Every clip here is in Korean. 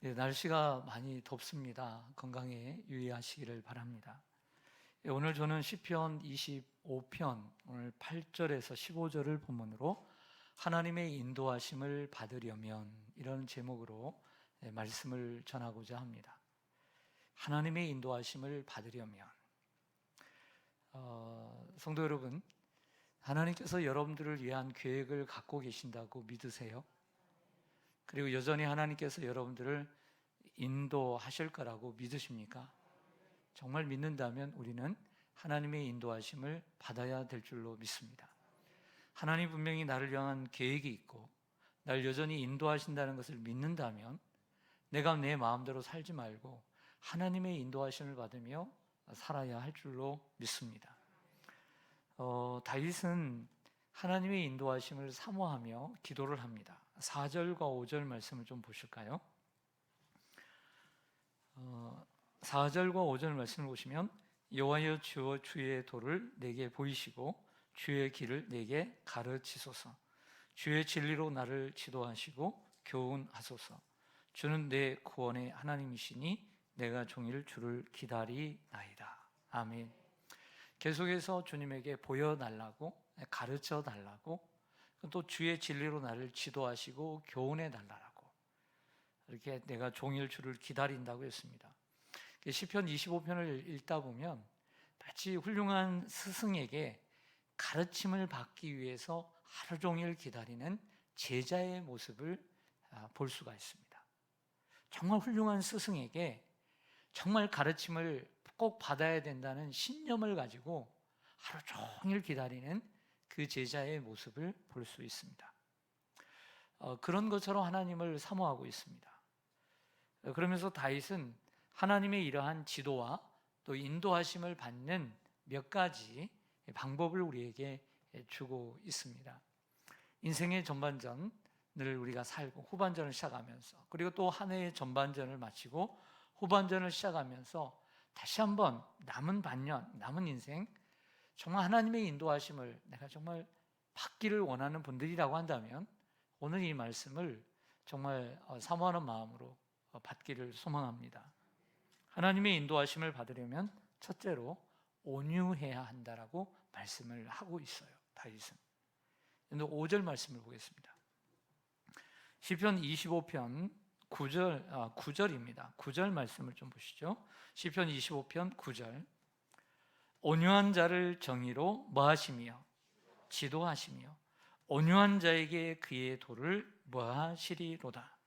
네, 날씨가 많이 덥습니다. 건강에 유의하시기를 바랍니다. 오늘 저는 시편 25편 오늘 8절에서 15절을 본문으로 하나님의 인도하심을 받으려면 이런 제목으로 말씀을 전하고자 합니다. 하나님의 인도하심을 받으려면 성도 여러분, 하나님께서 여러분들을 위한 계획을 갖고 계신다고 믿으세요? 그리고 여전히 하나님께서 여러분들을 인도하실 거라고 믿으십니까? 정말 믿는다면 우리는 하나님의 인도하심을 받아야 될 줄로 믿습니다. 하나님 분명히 나를 향한 계획이 있고 날 여전히 인도하신다는 것을 믿는다면 내가 내 마음대로 살지 말고 하나님의 인도하심을 받으며 살아야 할 줄로 믿습니다. 다윗은 하나님의 인도하심을 사모하며 기도를 합니다. 4절과 5절 말씀을 좀 보실까요? 4절과 5절 말씀을 보시면 여호와여 주의 도를 내게 보이시고 주의 길을 내게 가르치소서. 주의 진리로 나를 지도하시고 교훈하소서. 주는 내 구원의 하나님이시니 내가 종일 주를 기다리나이다. 아멘. 계속해서 주님에게 보여달라고, 가르쳐달라고, 또 주의 진리로 나를 지도하시고 교훈해달라고, 이렇게 내가 종일 주를 기다린다고 했습니다. 시편 25편을 읽다 보면 마치 훌륭한 스승에게 가르침을 받기 위해서 하루 종일 기다리는 제자의 모습을 볼 수가 있습니다. 정말 훌륭한 스승에게 정말 가르침을 꼭 받아야 된다는 신념을 가지고 하루 종일 기다리는 그 제자의 모습을 볼 수 있습니다. 그런 것처럼 하나님을 사모하고 있습니다. 그러면서 다윗은 하나님의 이러한 지도와 또 인도하심을 받는 몇 가지 방법을 우리에게 주고 있습니다. 인생의 전반전을 우리가 살고 후반전을 시작하면서, 그리고 또 한 해의 전반전을 마치고 후반전을 시작하면서 다시 한번 남은 반년, 남은 인생 정말 하나님의 인도하심을 내가 정말 받기를 원하는 분들이라고 한다면 오늘 이 말씀을 정말 사모하는 마음으로 받기를 소망합니다. 하나님의 인도하심을 받으려면 첫째로 온유해야 한다라고 말씀을 하고 있어요, 다윗은. 5절 말씀을 보겠습니다. 시편 25편 9절입니다. 9절 말씀을 좀 보시죠. 시편 25편 9절. 온유한 자를 정의로 뭐하시며 지도하시며 온유한 자에게 그의 도를 뭐하시리로다.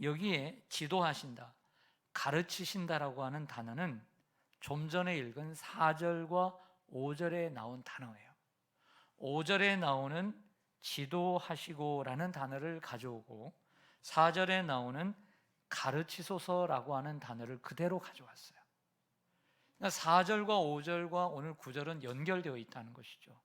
여기에 지도하신다, 가르치신다라고 하는 단어는 좀 전에 읽은 4절과 5절에 나온 단어예요. 5절에 나오는 지도하시고라는 단어를 가져오고 4절에 나오는 가르치소서라고 하는 단어를 그대로 가져왔어요. 그러니까 4절과 5절과 오늘 9절은 연결되어 있다는 것이죠.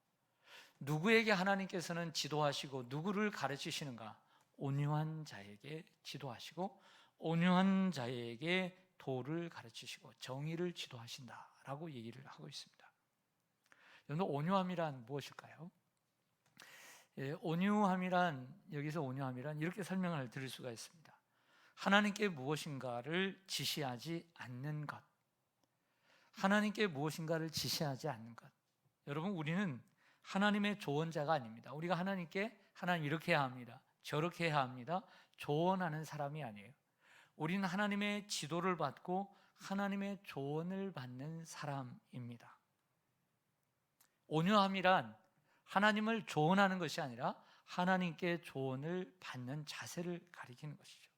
누구에게 하나님께서는 지도하시고 누구를 가르치시는가? 온유한 자에게 지도하시고 온유한 자에게 도를 가르치시고 정의를 지도하신다라고 얘기를 하고 있습니다. 여러분, 온유함이란 무엇일까요? 온유함이란, 여기서 온유함이란 이렇게 설명을 드릴 수가 있습니다. 하나님께 무엇인가를 지시하지 않는 것. 하나님께 무엇인가를 지시하지 않는 것. 여러분, 우리는 하나님의 조언자가 아닙니다. 우리가 하나님께 하나님 이렇게 해야 합니다, 저렇게 해야 합니다, 조언하는 사람이 아니에요. 우리는 하나님의 지도를 받고 하나님의 조언을 받는 사람입니다. 온유함이란 하나님을 조언하는 것이 아니라 하나님께 조언을 받는 자세를 가리키는 것이죠.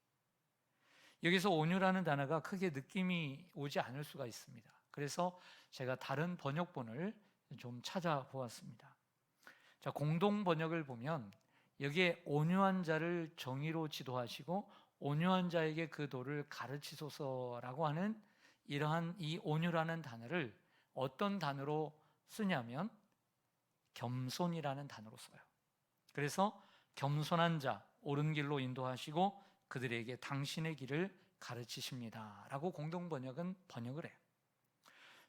여기서 온유라는 단어가 크게 느낌이 오지 않을 수가 있습니다. 그래서 제가 다른 번역본을 좀 찾아보았습니다. 자, 공동 번역을 보면 여기에 온유한 자를 정의로 지도하시고 온유한 자에게 그 도를 가르치소서라고 하는 이러한 이 온유라는 단어를 어떤 단어로 쓰냐면 겸손이라는 단어로 써요. 그래서 겸손한 자, 옳은 길로 인도하시고 그들에게 당신의 길을 가르치십니다 라고 공동 번역은 번역을 해요.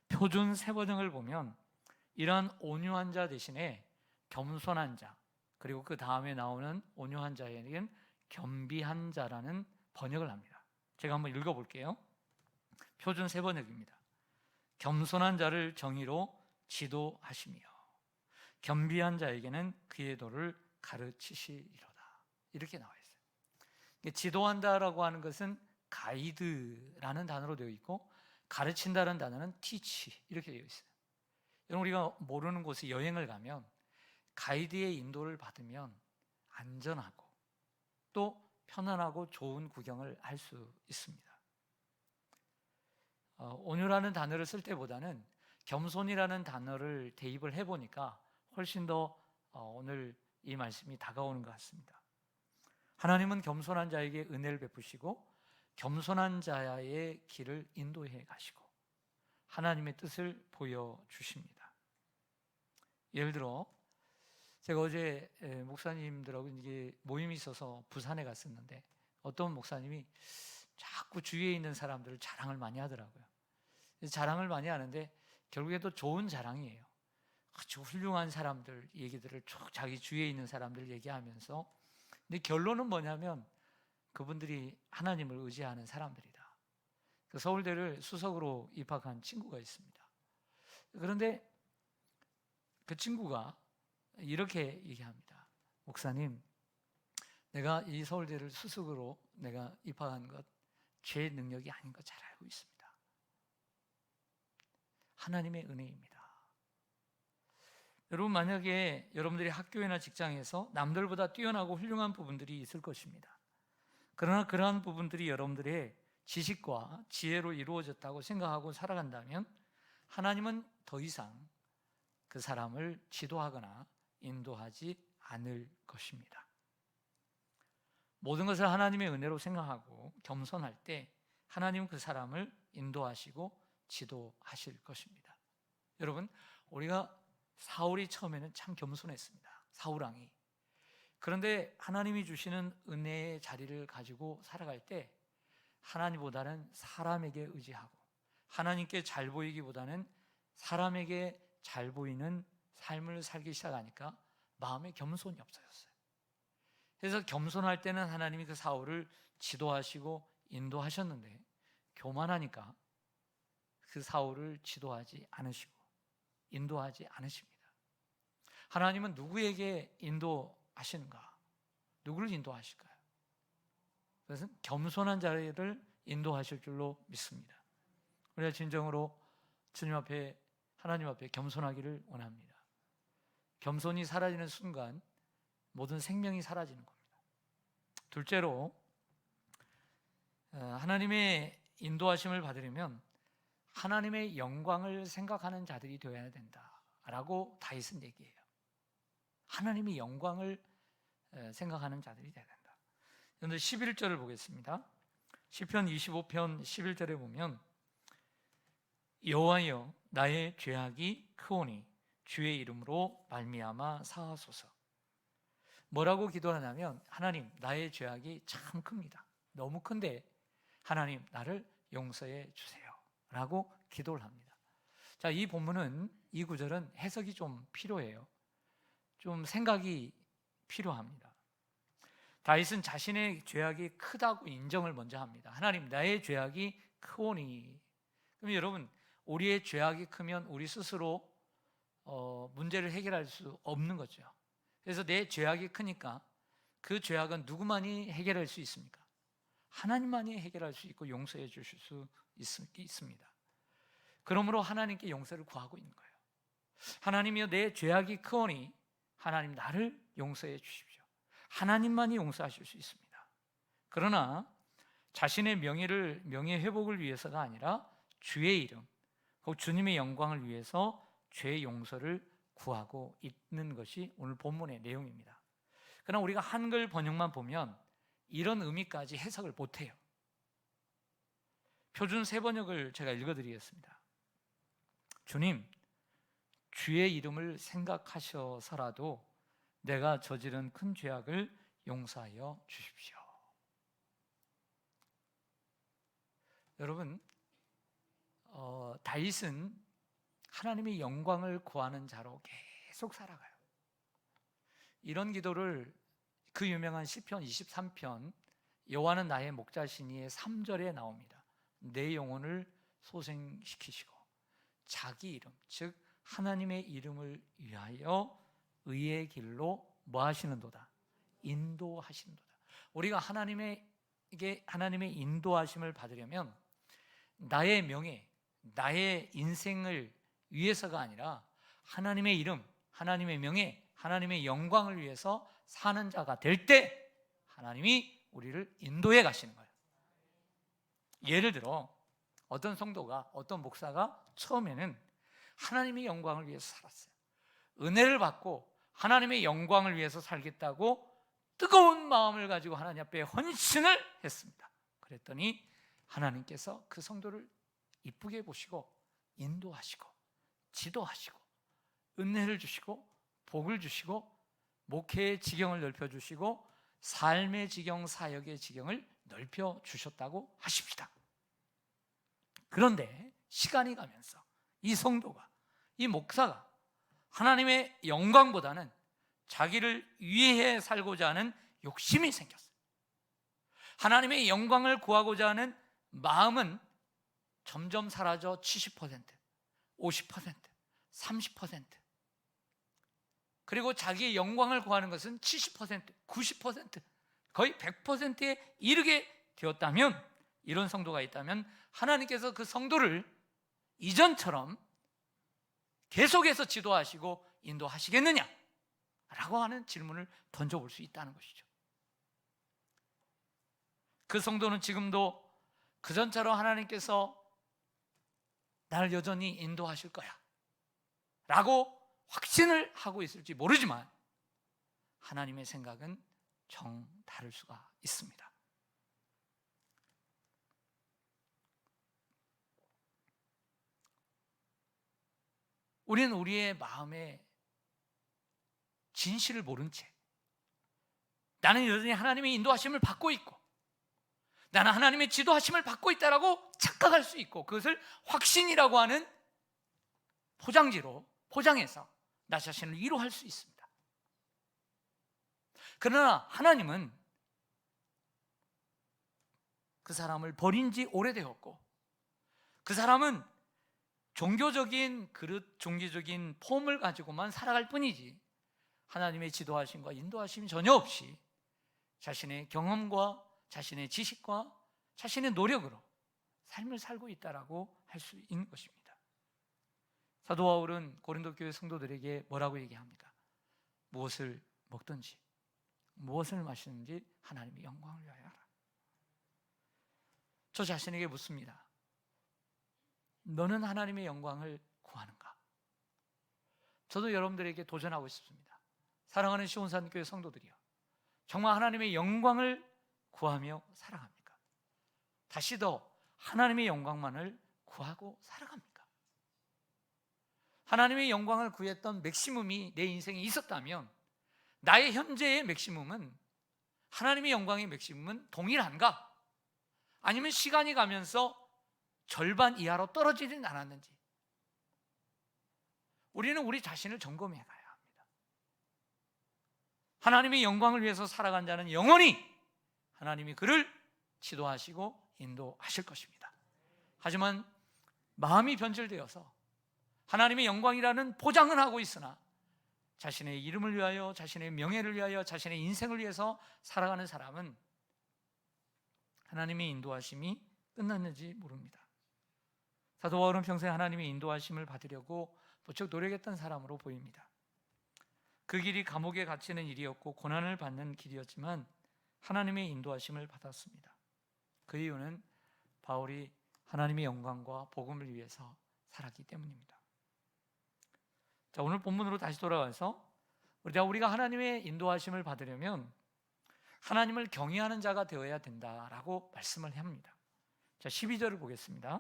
표준 새 번역을 보면 이러한 온유한 자 대신에 겸손한 자, 그리고 그 다음에 나오는 온유한 자에게는 겸비한 자라는 번역을 합니다. 제가 한번 읽어볼게요. 표준 세번역입니다. 겸손한 자를 정의로 지도하시며 겸비한 자에게는 그의 도를 가르치시리로다. 이렇게 나와 있어요. 지도한다라고 하는 것은 가이드라는 단어로 되어 있고, 가르친다는 단어는 teach 이렇게 되어 있어요. 여러분, 우리가 모르는 곳에 여행을 가면 가이드의 인도를 받으면 안전하고 또 편안하고 좋은 구경을 할 수 있습니다. 온유라는 단어를 쓸 때보다는 겸손이라는 단어를 대입을 해보니까 훨씬 더 오늘 이 말씀이 다가오는 것 같습니다. 하나님은 겸손한 자에게 은혜를 베푸시고 겸손한 자의 길을 인도해 가시고 하나님의 뜻을 보여주십니다. 예를 들어 제가 어제 목사님들하고 이게 모임이 있어서 부산에 갔었는데, 어떤 목사님이 자꾸 주위에 있는 사람들을 자랑을 많이 하더라고요. 자랑을 많이 하는데 결국에도 좋은 자랑이에요. 아주 훌륭한 사람들 얘기들을 쭉 자기 주위에 있는 사람들 얘기하면서, 근데 결론은 뭐냐면 그분들이 하나님을 의지하는 사람들이다. 그 서울대를 수석으로 입학한 친구가 있습니다. 그런데 그 친구가 이렇게 얘기합니다. 목사님, 내가 이 서울대를 수석으로 내가 입학한 것 제 능력이 아닌 거 잘 알고 있습니다. 하나님의 은혜입니다. 여러분, 만약에 여러분들이 학교나 직장에서 남들보다 뛰어나고 훌륭한 부분들이 있을 것입니다. 그러나 그러한 부분들이 여러분들의 지식과 지혜로 이루어졌다고 생각하고 살아간다면 하나님은 더 이상 그 사람을 지도하거나 인도하지 않을 것입니다. 모든 것을 하나님의 은혜로 생각하고 겸손할 때 하나님은 그 사람을 인도하시고 지도하실 것입니다. 여러분, 우리가 사울이 처음에는 참 겸손했습니다. 사울왕이. 그런데 하나님이 주시는 은혜의 자리를 가지고 살아갈 때 하나님보다는 사람에게 의지하고 하나님께 잘 보이기보다는 사람에게 잘 보이는 삶을 살기 시작하니까 마음에 겸손이 없어졌어요. 그래서 겸손할 때는 하나님이 그 사울을 지도하시고 인도하셨는데, 교만하니까 그 사울을 지도하지 않으시고 인도하지 않으십니다. 하나님은 누구에게 인도하시는가? 누구를 인도하실까요? 그것은 겸손한 자를 인도하실 줄로 믿습니다. 우리가 진정으로 주님 앞에, 하나님 앞에 겸손하기를 원합니다. 겸손이 사라지는 순간 모든 생명이 사라지는 겁니다. 둘째로, 하나님의 인도하심을 받으려면 하나님의 영광을 생각하는 자들이 되어야 된다라고 다윗은 얘기해요. 하나님의 영광을 생각하는 자들이 되어야 된다. 그런데 11절을 보겠습니다. 시편 25편 11절에 보면 여호와여, 나의 죄악이 크오니 주의 이름으로 말미암아 사하소서. 뭐라고 기도하냐면, 하나님, 나의 죄악이 참 큽니다. 너무 큰데 하나님, 나를 용서해 주세요 라고 기도를 합니다. 자, 이 본문은, 이 구절은 해석이 좀 필요해요. 좀 생각이 필요합니다. 다윗은 자신의 죄악이 크다고 인정을 먼저 합니다. 하나님, 나의 죄악이 크오니. 그럼 여러분, 우리의 죄악이 크면 우리 스스로 문제를 해결할 수 없는 거죠. 그래서 내 죄악이 크니까 그 죄악은 누구만이 해결할 수 있습니까? 하나님만이 해결할 수 있고 용서해 주실 수 있습니다. 그러므로 하나님께 용서를 구하고 있는 거예요. 하나님이여, 내 죄악이 크오니 하나님, 나를 용서해 주십시오. 하나님만이 용서하실 수 있습니다. 그러나 자신의 명예 회복을 위해서가 아니라 주의 이름, 곧 주님의 영광을 위해서 죄 용서를 구하고 있는 것이 오늘 본문의 내용입니다. 그러나 우리가 한글 번역만 보면 이런 의미까지 해석을 못해요. 표준 세번역을 제가 읽어드리겠습니다. 주님, 주의 이름을 생각하셔서라도 내가 저지른 큰 죄악을 용서하여 주십시오. 여러분, 다윗은 하나님의 영광을 구하는 자로 계속 살아가요. 이런 기도를 그 유명한 시편 23편 여호와는 나의 목자시니의 3절에 나옵니다. 내 영혼을 소생시키시고 자기 이름, 즉 하나님의 이름을 위하여 의의 길로 뭐 하시는도다? 인도하시는도다. 우리가 하나님의 인도하심을 받으려면 나의 명예, 나의 인생을 위해서가 아니라 하나님의 이름, 하나님의 명예, 하나님의 영광을 위해서 사는 자가 될 때 하나님이 우리를 인도해 가시는 거예요. 예를 들어 어떤 성도가, 어떤 목사가 처음에는 하나님의 영광을 위해서 살았어요. 은혜를 받고 하나님의 영광을 위해서 살겠다고 뜨거운 마음을 가지고 하나님 앞에 헌신을 했습니다. 그랬더니 하나님께서 그 성도를 이쁘게 보시고 인도하시고 지도하시고 은혜를 주시고 복을 주시고 목회의 지경을 넓혀주시고 삶의 지경, 사역의 지경을 넓혀주셨다고 하십시다. 그런데 시간이 가면서 이 성도가, 이 목사가 하나님의 영광보다는 자기를 위해 살고자 하는 욕심이 생겼어요. 하나님의 영광을 구하고자 하는 마음은 점점 사라져 70%, 50%, 30%. 그리고 자기의 영광을 구하는 것은 70%, 90%, 거의 100%에 이르게 되었다면, 이런 성도가 있다면 하나님께서 그 성도를 이전처럼 계속해서 지도하시고 인도하시겠느냐? 라고 하는 질문을 던져볼 수 있다는 것이죠. 그 성도는 지금도 그전처럼 하나님께서 나를 여전히 인도하실 거야 라고 확신을 하고 있을지 모르지만 하나님의 생각은 정 다를 수가 있습니다. 우리는 우리의 마음의 진실을 모른 채 나는 여전히 하나님의 인도하심을 받고 있고 나는 하나님의 지도하심을 받고 있다라고 착각할 수 있고 그것을 확신이라고 하는 포장지로 포장해서 나 자신을 위로할 수 있습니다. 그러나 하나님은 그 사람을 버린 지 오래되었고 그 사람은 종교적인 그릇, 종교적인 폼을 가지고만 살아갈 뿐이지 하나님의 지도하심과 인도하심이 전혀 없이 자신의 경험과 자신의 지식과 자신의 노력으로 삶을 살고 있다라고 할 수 있는 것입니다. 사도 바울은 고린도 교회 성도들에게 뭐라고 얘기합니까? 무엇을 먹든지 무엇을 마시든지 하나님의 영광을 위하여 하라. 저 자신에게 묻습니다. 너는 하나님의 영광을 구하는가? 저도 여러분들에게 도전하고 싶습니다. 사랑하는 시온산교회 성도들이요, 정말 하나님의 영광을 구하며 살아갑니까? 다시 더 하나님의 영광만을 구하고 살아갑니까? 하나님의 영광을 구했던 맥시멈이 내 인생에 있었다면 나의 현재의 맥시멈은, 하나님의 영광의 맥시멈은 동일한가? 아니면 시간이 가면서 절반 이하로 떨어지진 않았는지 우리는 우리 자신을 점검해 가야 합니다. 하나님의 영광을 위해서 살아간 자는 영원히 하나님이 그를 지도하시고 인도하실 것입니다. 하지만 마음이 변질되어서 하나님의 영광이라는 포장은 하고 있으나 자신의 이름을 위하여, 자신의 명예를 위하여, 자신의 인생을 위해서 살아가는 사람은 하나님의 인도하심이 끝났는지 모릅니다. 사도 바울은 평생 하나님의 인도하심을 받으려고 무척 노력했던 사람으로 보입니다. 그 길이 감옥에 갇히는 일이었고 고난을 받는 길이었지만 하나님의 인도하심을 받았습니다. 그 이유는 바울이 하나님의 영광과 복음을 위해서 살았기 때문입니다. 자, 오늘 본문으로 다시 돌아가서 우리가 하나님의 인도하심을 받으려면 하나님을 경외하는 자가 되어야 된다라고 말씀을 합니다. 자, 12절을 보겠습니다.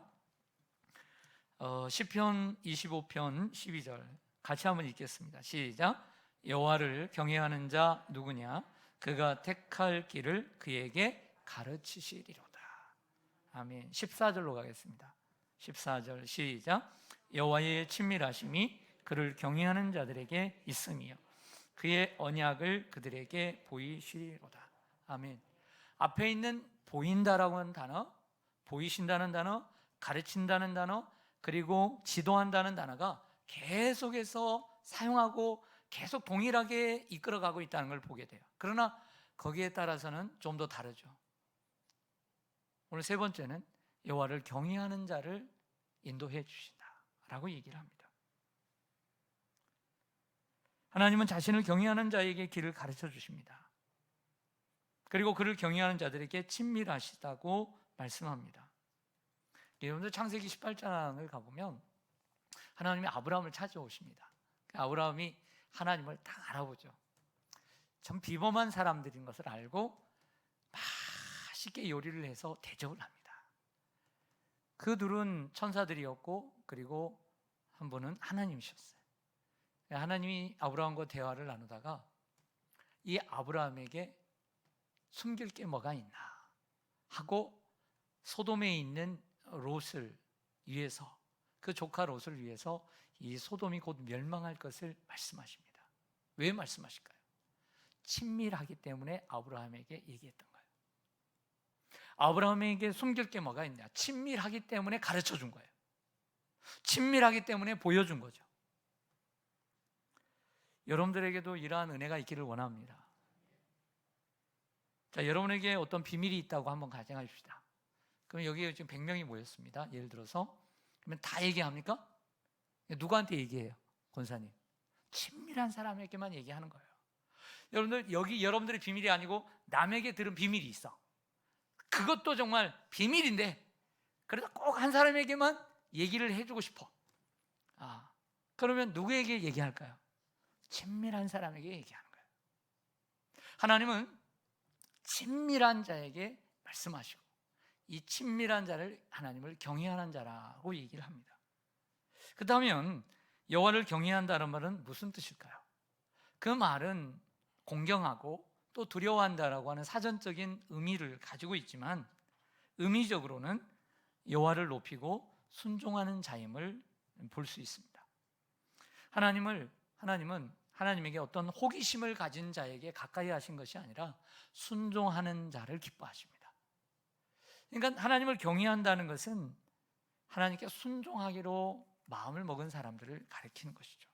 시편 25편 12절 같이 한번 읽겠습니다. 시작. 여호와를 경외하는 자 누구냐? 그가 택할 길을 그에게 가르치시리로다. 아멘. 14절로 가겠습니다. 14절 시작. 여호와의 친밀하심이 그를 경외하는 자들에게 있으며 그의 언약을 그들에게 보이시리로다. 아멘. 앞에 있는 보인다라고 하는 단어, 보이신다는 단어, 가르친다는 단어, 그리고 지도한다는 단어가 계속해서 사용하고 계속 동일하게 이끌어가고 있다는 걸 보게 돼요. 그러나 거기에 따라서는 좀 더 다르죠. 오늘 세 번째는 여호와를 경외하는 자를 인도해 주신다라고 얘기를 합니다. 하나님은 자신을 경외하는 자에게 길을 가르쳐 주십니다. 그리고 그를 경외하는 자들에게 친밀하시다고 말씀합니다. 여러분들 창세기 18장을 가보면 하나님이 아브라함을 찾아오십니다. 아브라함이 하나님을 딱 알아보죠. 참 비범한 사람들인 것을 알고 맛있게 요리를 해서 대접을 합니다. 그 둘은 천사들이었고 그리고 한 분은 하나님이셨어요. 하나님이 아브라함과 대화를 나누다가 이 아브라함에게 숨길 게 뭐가 있나 하고 소돔에 있는 롯을 위해서, 그 조카 롯을 위해서 이 소돔이 곧 멸망할 것을 말씀하십니다. 왜 말씀하실까요? 친밀하기 때문에 아브라함에게 얘기했던 거예요. 아브라함에게 숨길 게 뭐가 있냐? 친밀하기 때문에 가르쳐 준 거예요. 친밀하기 때문에 보여준 거죠. 여러분들에게도 이러한 은혜가 있기를 원합니다. 자, 여러분에게 어떤 비밀이 있다고 한번 가정합시다. 그럼 여기에 지금 100명이 모였습니다. 예를 들어서. 그러면 다 얘기합니까? 누구한테 얘기해요? 권사님. 친밀한 사람에게만 얘기하는 거예요. 여러분들, 여기 여러분들의 비밀이 아니고 남에게 들은 비밀이 있어. 그것도 정말 비밀인데 그래도 꼭 한 사람에게만 얘기를 해주고 싶어. 그러면 누구에게 얘기할까요? 친밀한 사람에게 얘기하는 거예요. 하나님은 친밀한 자에게 말씀하시고 이 친밀한 자를 하나님을 경외하는 자라고 얘기를 합니다. 그렇다면 여호와를 경외한다는 말은 무슨 뜻일까요? 그 말은 공경하고 또 두려워한다라고 하는 사전적인 의미를 가지고 있지만 의미적으로는 여호와를 높이고 순종하는 자임을 볼 수 있습니다. 하나님은 하나님에게 어떤 호기심을 가진 자에게 가까이 하신 것이 아니라 순종하는 자를 기뻐하십니다. 그러니까 하나님을 경외한다는 것은 하나님께 순종하기로 마음을 먹은 사람들을 가리키는 것이죠.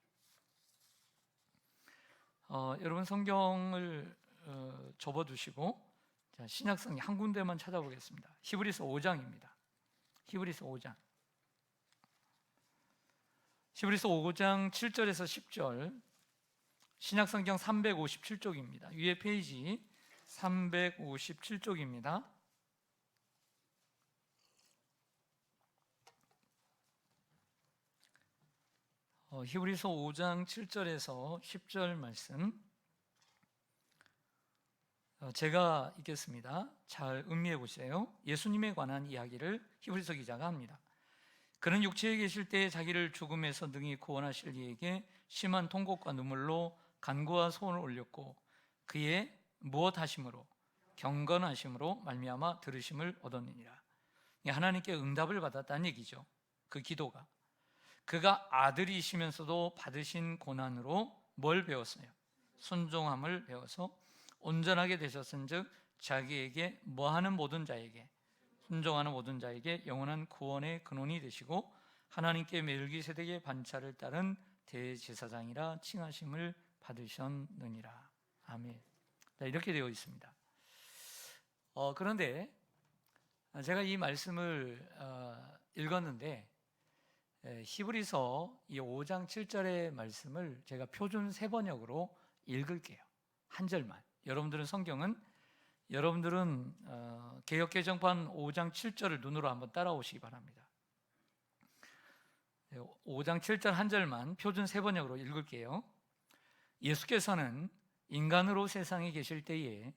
여러분 성경을 접어두시고 신약성경 한 군데만 찾아보겠습니다. 히브리서 5장입니다. 히브리서 5장 7절에서 10절, 신약성경 357쪽입니다. 위에 페이지 357쪽입니다. 히브리서 5장 7절에서 10절 말씀 제가 읽겠습니다. 잘 음미해 보세요. 예수님에 관한 이야기를 히브리서 기자가 합니다. 그는 육체에 계실 때에 자기를 죽음에서 능히 구원하실 이에게 심한 통곡과 눈물로 간구와 소원을 올렸고 그의 무엇하심으로 경건하심으로 말미암아 들으심을 얻었느니라. 하나님께 응답을 받았다는 얘기죠. 그 기도가 그가 아들이시면서도 받으신 고난으로 뭘 배웠어요? 순종함을 배워서 온전하게 되셨은즉 자기에게 뭐하는 모든 자에게 순종하는 모든 자에게 영원한 구원의 근원이 되시고 하나님께 멜기세덱의 반차를 따른 대제사장이라 칭하심을 받으셨느니라. 아멘. 이렇게 되어 있습니다. 그런데 제가 이 말씀을 읽었는데 히브리서 이 5장 7절의 말씀을 제가 표준 세번역으로 읽을게요. 한 절만. 여러분들은 개역개정판 5장 7절을 눈으로 한번 따라오시기 바랍니다. 5장 7절 한 절만 표준 세번역으로 읽을게요. 예수께서는 인간으로 세상에 계실 때에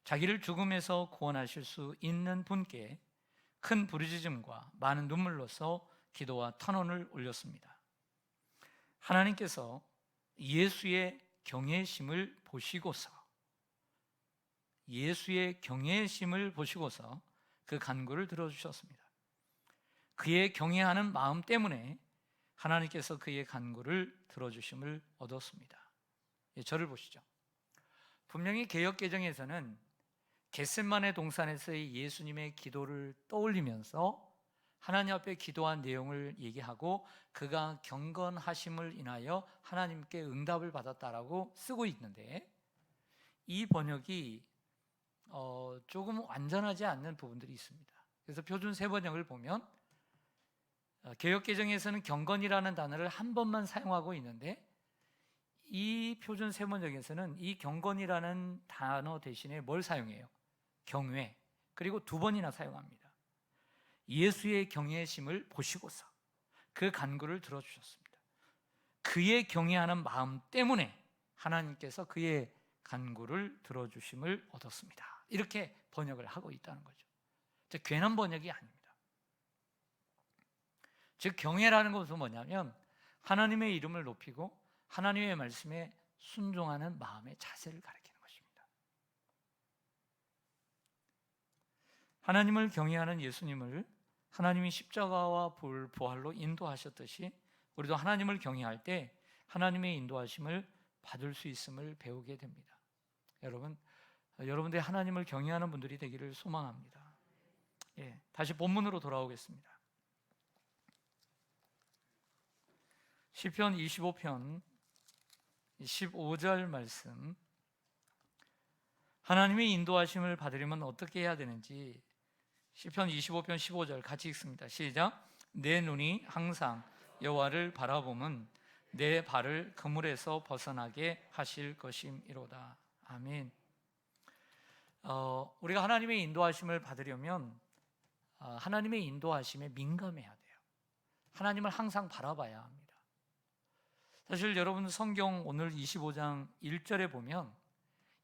자기를 죽음에서 구원하실 수 있는 분께 큰 부르짖음과 많은 눈물로서 기도와 탄원을 올렸습니다. 하나님께서 예수의 경외심을 보시고서 그 간구를 들어주셨습니다. 그의 경외하는 마음 때문에 하나님께서 그의 간구를 들어주심을 얻었습니다. 저를 보시죠. 분명히 개역개정에서는 겟세마네 동산에서의 예수님의 기도를 떠올리면서 하나님 앞에 기도한 내용을 얘기하고 그가 경건하심을 인하여 하나님께 응답을 받았다라고 쓰고 있는데, 이 번역이 조금 완전하지 않는 부분들이 있습니다. 그래서 표준 세번역을 보면 개역개정에서는 경건이라는 단어를 한 번만 사용하고 있는데, 이 표준 세번역에서는 이 경건이라는 단어 대신에 뭘 사용해요? 경외. 그리고 두 번이나 사용합니다. 예수의 경외심을 보시고서 그 간구를 들어주셨습니다. 그의 경외하는 마음 때문에 하나님께서 그의 간구를 들어주심을 얻었습니다. 이렇게 번역을 하고 있다는 거죠. 즉 괜한 번역이 아닙니다. 즉 경외라는 것은 뭐냐면 하나님의 이름을 높이고 하나님의 말씀에 순종하는 마음의 자세를 가리키는 것입니다. 하나님을 경외하는 예수님을 하나님이 십자가와 부활로 인도하셨듯이 우리도 하나님을 경외할 때 하나님의 인도하심을 받을 수 있음을 배우게 됩니다. 여러분들이 하나님을 경외하는 분들이 되기를 소망합니다. 다시 본문으로 돌아오겠습니다. 시편 25편 15절 말씀, 하나님의 인도하심을 받으려면 어떻게 해야 되는지 시편 25편 15절 같이 읽습니다. 시작. 내 눈이 항상 여호와를 바라보면 내 발을 그물에서 벗어나게 하실 것임이로다. 아멘. 우리가 하나님의 인도하심을 받으려면 하나님의 인도하심에 민감해야 돼요. 하나님을 항상 바라봐야 합니다. 사실 여러분 성경 오늘 25장 1절에 보면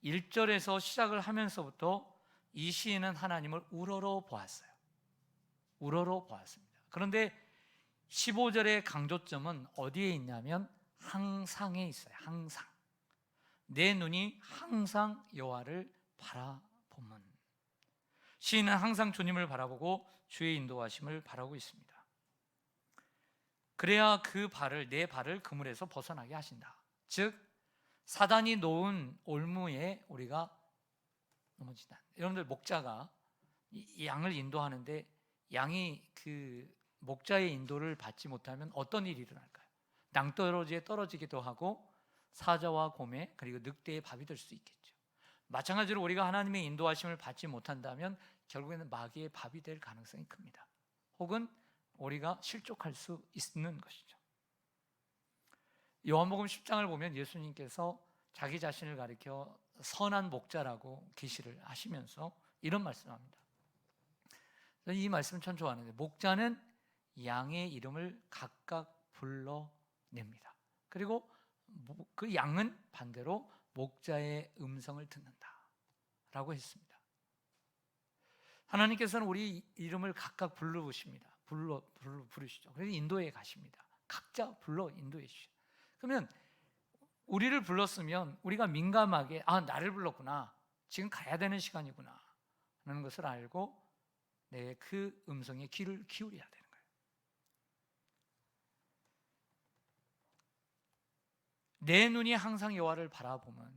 1절에서 시작을 하면서부터 이 시인은 하나님을 우러러 보았어요. 우러러 보았습니다. 그런데 15절의 강조점은 어디에 있냐면 항상에 있어요. 항상. 내 눈이 항상 여호와를 바라보면. 시인은 항상 주님을 바라보고 주의 인도하심을 바라고 있습니다. 그래야 내 발을 그물에서 벗어나게 하신다. 즉 사단이 놓은 올무에 우리가 넘어지다. 여러분들 목자가 이 양을 인도하는데 양이 그 목자의 인도를 받지 못하면 어떤 일이 일어날까요? 낭떠러지에 떨어지기도 하고 사자와 곰에 그리고 늑대의 밥이 될 수 있겠죠. 마찬가지로 우리가 하나님의 인도하심을 받지 못한다면 결국에는 마귀의 밥이 될 가능성이 큽니다. 혹은 우리가 실족할 수 있는 것이죠. 요한복음 10장을 보면 예수님께서 자기 자신을 가리켜 선한 목자라고 계시를 하시면서 이런 말씀을 합니다. 이 말씀 참 좋아하는데, 목자는 양의 이름을 각각 불러냅니다. 그리고 그 양은 반대로 목자의 음성을 듣는다 라고 했습니다. 하나님께서는 우리 이름을 각각 부르시죠. 그래서 인도에 가십니다. 각자 불러 인도해 주시죠. 그러면 우리를 불렀으면 우리가 민감하게 나를 불렀구나, 지금 가야 되는 시간이구나 하는 것을 알고 그 음성에 귀를 기울여야 되는 거예요. 내 눈이 항상 여호와를 바라보면,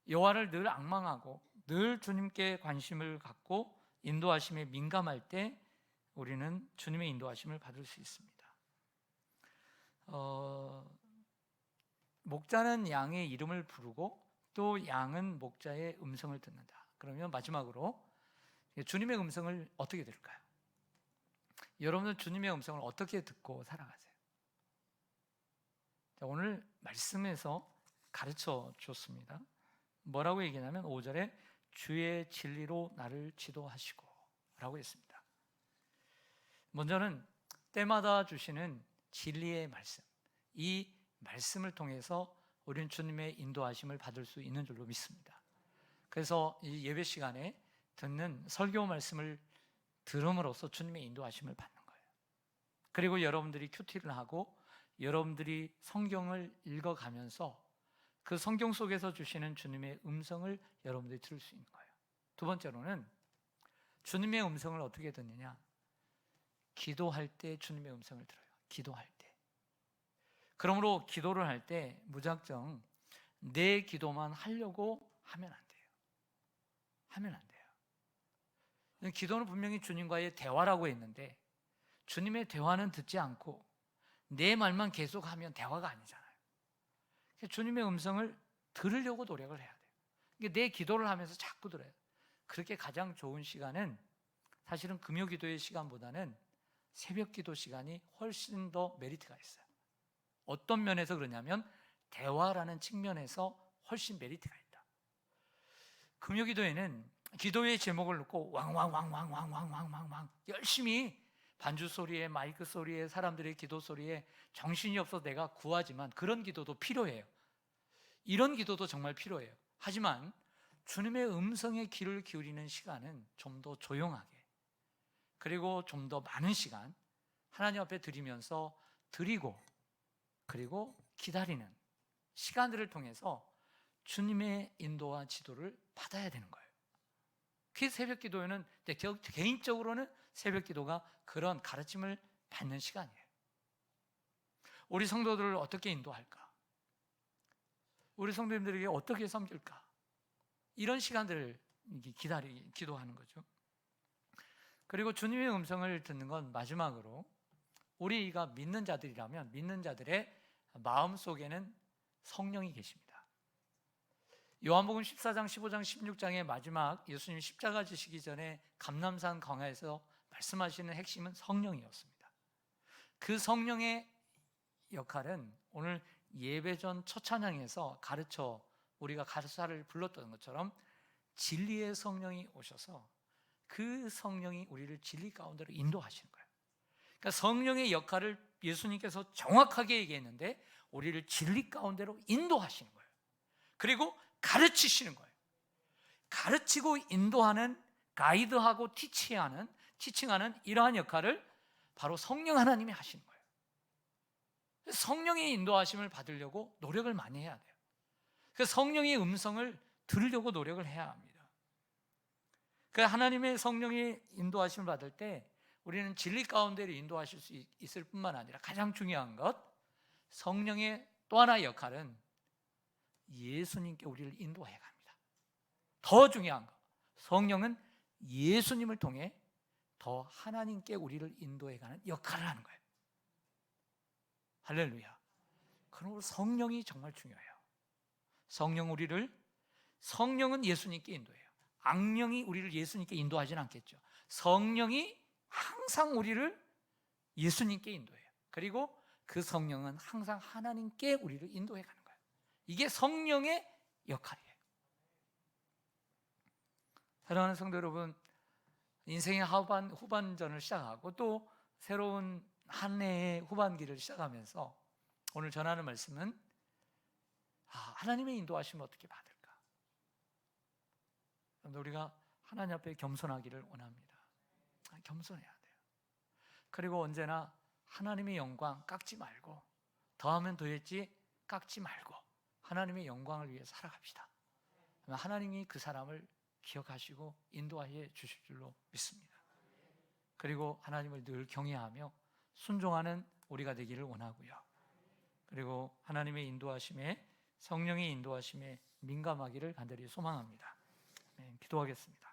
여호와를 늘 앙망하고 늘 주님께 관심을 갖고 인도하심에 민감할 때 우리는 주님의 인도하심을 받을 수 있습니다. 목자는 양의 이름을 부르고 또 양은 목자의 음성을 듣는다. 그러면 마지막으로 주님의 음성을 어떻게 들을까요? 여러분은 주님의 음성을 어떻게 듣고 살아가세요? 오늘 말씀에서 가르쳐 줬습니다. 뭐라고 얘기하냐면 5절에 주의 진리로 나를 지도하시고 라고 했습니다. 먼저는 때마다 주시는 진리의 말씀, 이 말씀을 통해서 우리는 주님의 인도하심을 받을 수 있는 줄로 믿습니다. 그래서 이 예배 시간에 듣는 설교 말씀을 들음으로써 주님의 인도하심을 받는 거예요. 그리고 여러분들이 큐티를 하고 여러분들이 성경을 읽어가면서 그 성경 속에서 주시는 주님의 음성을 여러분들이 들을 수 있는 거예요. 두 번째로는 주님의 음성을 어떻게 듣느냐? 기도할 때 주님의 음성을 들어요. 기도할 때. 그러므로 기도를 할 때 무작정 내 기도만 하려고 하면 안 돼요. 하면 안 돼요. 기도는 분명히 주님과의 대화라고 했는데 주님의 대화는 듣지 않고 내 말만 계속하면 대화가 아니잖아요. 주님의 음성을 들으려고 노력을 해야 돼요. 내 기도를 하면서 자꾸 들어요. 그렇게 가장 좋은 시간은 사실은 금요 기도의 시간보다는 새벽 기도 시간이 훨씬 더 메리트가 있어요. 어떤 면에서 그러냐면 대화라는 측면에서 훨씬 메리트가 있다. 금요 기도에는 기도의 제목을 놓고 왕왕왕왕왕왕왕왕 열심히 반주 소리에 마이크 소리에 사람들의 기도 소리에 정신이 없어서 내가 구하지만 그런 기도도 필요해요. 이런 기도도 정말 필요해요. 하지만 주님의 음성에 귀를 기울이는 시간은 좀 더 조용하게 그리고 좀 더 많은 시간 하나님 앞에 드리면서 드리고 그리고 기다리는 시간들을 통해서 주님의 인도와 지도를 받아야 되는 거예요. 그 새벽 기도에는 개인적으로는 새벽 기도가 그런 가르침을 받는 시간이에요. 우리 성도들을 어떻게 인도할까? 우리 성도님들에게 어떻게 섬길까? 이런 시간들을 기도하는 거죠. 그리고 주님의 음성을 듣는 건 마지막으로 우리가 믿는 자들이라면 믿는 자들의 마음 속에는 성령이 계십니다. 요한복음 14장, 15장, 16장의 마지막 예수님이 십자가 지시기 전에 감람산 광야에서 말씀하시는 핵심은 성령이었습니다. 그 성령의 역할은 오늘 예배전 첫 찬양에서 우리가 가르사를 불렀던 것처럼 진리의 성령이 오셔서 그 성령이 우리를 진리 가운데로 인도하시는 거예요. 그러니까 성령의 역할을 예수님께서 정확하게 얘기했는데 우리를 진리 가운데로 인도하시는 거예요. 그리고 가르치시는 거예요. 가르치고 인도하는, 가이드하고 티칭하는 이러한 역할을 바로 성령 하나님이 하시는 거예요. 성령의 인도하심을 받으려고 노력을 많이 해야 돼요. 그래서 성령의 음성을 들으려고 노력을 해야 합니다. 그러니까 하나님의 성령의 인도하심을 받을 때 우리는 진리 가운데로 인도하실 수 있을 뿐만 아니라 가장 중요한 것, 성령의 또 하나의 역할은 예수님께 우리를 인도해 갑니다. 더 중요한 것, 성령은 예수님을 통해 더 하나님께 우리를 인도해 가는 역할을 하는 거예요. 할렐루야. 그러므로 성령이 정말 중요해요. 성령은 예수님께 인도해요. 악령이 우리를 예수님께 인도하지는 않겠죠. 성령이 항상 우리를 예수님께 인도해요. 그리고 그 성령은 항상 하나님께 우리를 인도해 가는 거예요. 이게 성령의 역할이에요. 사랑하는 성도 여러분, 인생의 후반전을 시작하고 또 새로운 한 해의 후반기를 시작하면서 오늘 전하는 말씀은 하나님의 인도하심을 어떻게 받을까? 우리가 하나님 앞에 겸손하기를 원합니다. 겸손해야 돼요. 그리고 언제나 하나님의 영광 깎지 말고, 더하면 더했지 깎지 말고 하나님의 영광을 위해 살아갑시다. 하나님이 그 사람을 기억하시고 인도하여 주실 줄로 믿습니다. 그리고 하나님을 늘 경외하며 순종하는 우리가 되기를 원하고요. 그리고 하나님의 인도하심에, 성령의 인도하심에 민감하기를 간절히 소망합니다. 기도하겠습니다.